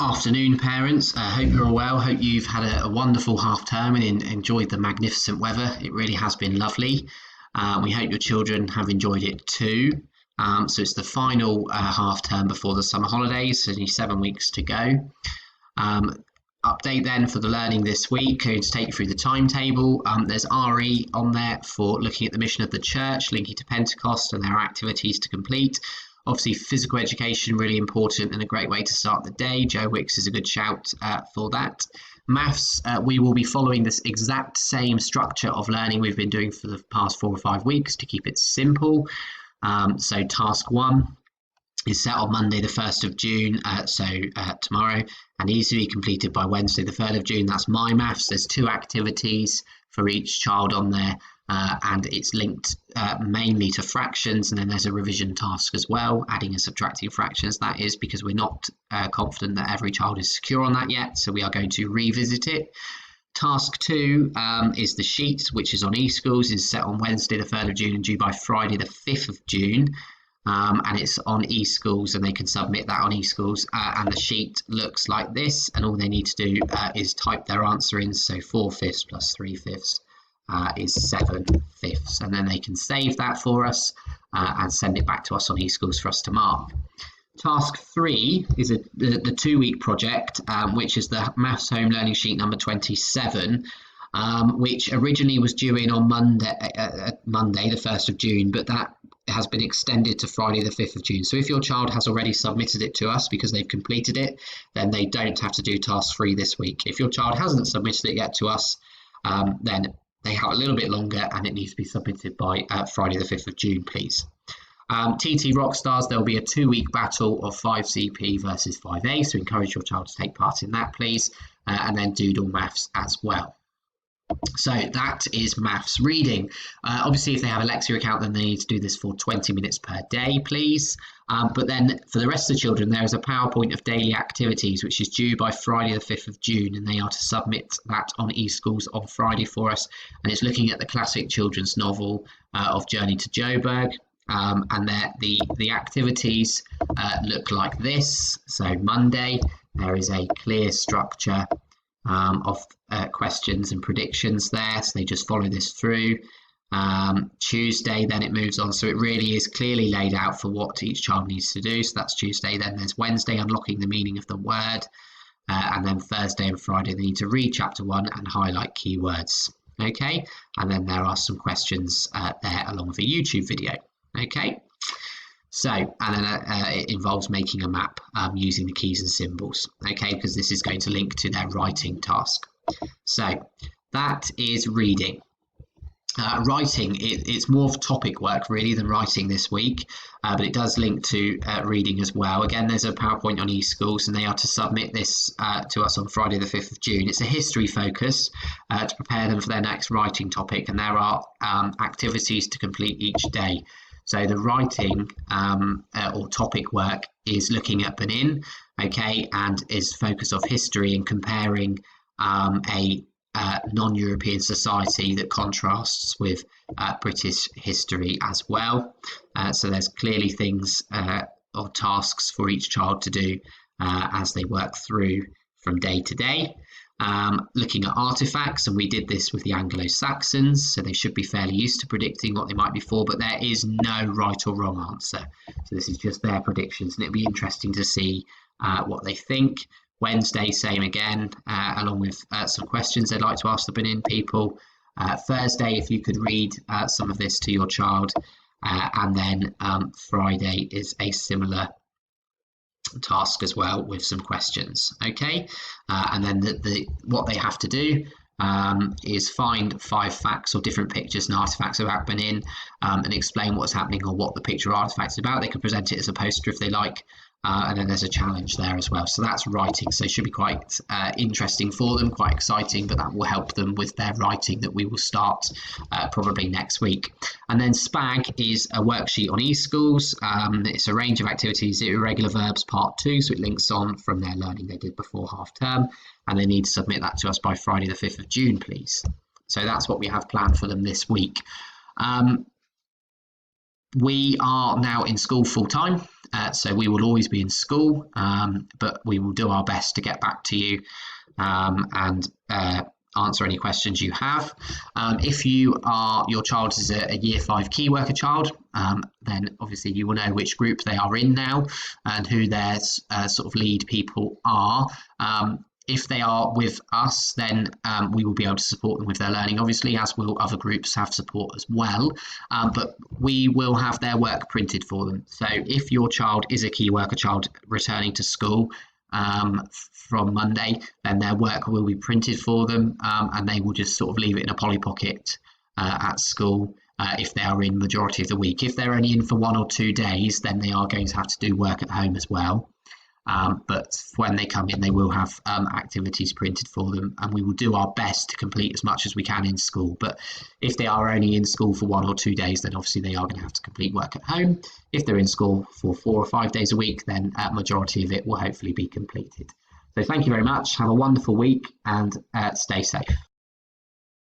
Afternoon, parents. Hope you're all well. Hope you've had a wonderful half term and enjoyed the magnificent weather. It really has been lovely. We hope your children have enjoyed it too. So it's the final half term before the summer holidays, so only 7 weeks to go. Um, Update then for the learning this week, going to take you through the timetable. There's RE on there for looking at the mission of the church, linking to Pentecost and their activities to complete. Obviously, physical education, really important and a great way to start the day. Joe Wicks is a good shout for that. Maths, we will be following this exact same structure of learning we've been doing for the past 4 or 5 weeks to keep it simple. So task one is set on Monday the 1st of June, so tomorrow, and needs to be completed by Wednesday the 3rd of June. That's my maths. There's 2 activities for each child on there, and it's linked mainly to fractions, and then there's a revision task as well, adding and subtracting fractions. That is because we're not confident that every child is secure on that yet, so we are going to revisit it. Task 2 is the sheet, which is on eSchools, is set on Wednesday the 3rd of June and due by Friday the 5th of June. And it's on eSchools, and they can submit that on eSchools, and the sheet looks like this, and all they need to do is type their answer in. So 4/5 plus 3/5 is 7/5, and then they can save that for us and send it back to us on eSchools for us to mark. Task 3 is the 2-week project, which is the Maths Home Learning Sheet number 27, which originally was due in on Monday the 1st of June, but that has been extended to Friday the 5th of June. So if your child has already submitted it to us because they've completed it, then they don't have to do task 3 this week. If your child hasn't submitted it yet to us, then they have a little bit longer, and it needs to be submitted by Friday the 5th of June, please. TT Rockstars, there'll be a 2-week battle of 5CP versus 5A, so encourage your child to take part in that, please, and then Doodle Maths as well. So that is maths reading. Obviously, if they have a Lexia account, then they need to do this for 20 minutes per day, please. But then for the rest of the children, there is a PowerPoint of daily activities, which is due by Friday the 5th of June, and they are to submit that on eSchools on Friday for us. And it's looking at the classic children's novel of Journey to Joburg. And the activities look like this. So Monday, there is a clear structure of questions and predictions there, so they just follow this through. Tuesday, then it moves on, so it really is clearly laid out for what each child needs to do. So that's Tuesday. Then there's Wednesday, unlocking the meaning of the word, and then Thursday and Friday they need to read chapter 1 and highlight keywords. Okay, and then there are some questions there along with a YouTube video. Okay, so, and then it involves making a map using the keys and symbols, okay, because this is going to link to their writing task. So that is reading. Writing, it's more of topic work really than writing this week, but it does link to reading as well. Again, there's a PowerPoint on eSchools, and they are to submit this to us on Friday the 5th of June. It's a history focus to prepare them for their next writing topic, and there are activities to complete each day. So the writing or topic work is looking at Benin, okay, and is focus of history and comparing a non-European society that contrasts with British history as well. So there's clearly things or tasks for each child to do as they work through from day to day. Looking at artifacts, and we did this with the Anglo-Saxons, so they should be fairly used to predicting what they might be for, but there is no right or wrong answer. So this is just their predictions, and it'll be interesting to see what they think. Wednesday, same again, along with some questions they'd like to ask the Benin people. Thursday, if you could read some of this to your child, and then Friday is a similar task as well with some questions. Okay, and then what they have to do is find 5 facts or different pictures and artifacts about Benin, and explain what's happening or what the picture or artifact is about. They can present it as a poster if they like, and then there's a challenge there as well. So that's writing, so it should be quite interesting for them, quite exciting, but that will help them with their writing that we will start probably next week. And then SPAG is a worksheet on eSchools. It's a range of activities, irregular verbs part 2, so it links on from their learning they did before half term, and they need to submit that to us by Friday the 5th of June, please. So that's what we have planned for them this week. We are now in school full time, So we will always be in school, but we will do our best to get back to you and answer any questions you have. If your child is a Year 5 key worker child, then obviously you will know which group they are in now and who their sort of lead people are. If they are with us, then we will be able to support them with their learning, obviously, as will other groups have support as well. But we will have their work printed for them. So if your child is a key worker child returning to school from Monday, then their work will be printed for them, and they will just sort of leave it in a Polly Pocket at school. If they are in majority of the week. If they're only in for 1 or 2 days, then they are going to have to do work at home as well. But when they come in, they will have activities printed for them, and we will do our best to complete as much as we can in school. But if they are only in school for 1 or 2 days, then obviously they are going to have to complete work at home. If they're in school for 4 or 5 days a week, then a majority of it will hopefully be completed. So thank you very much. Have a wonderful week and stay safe.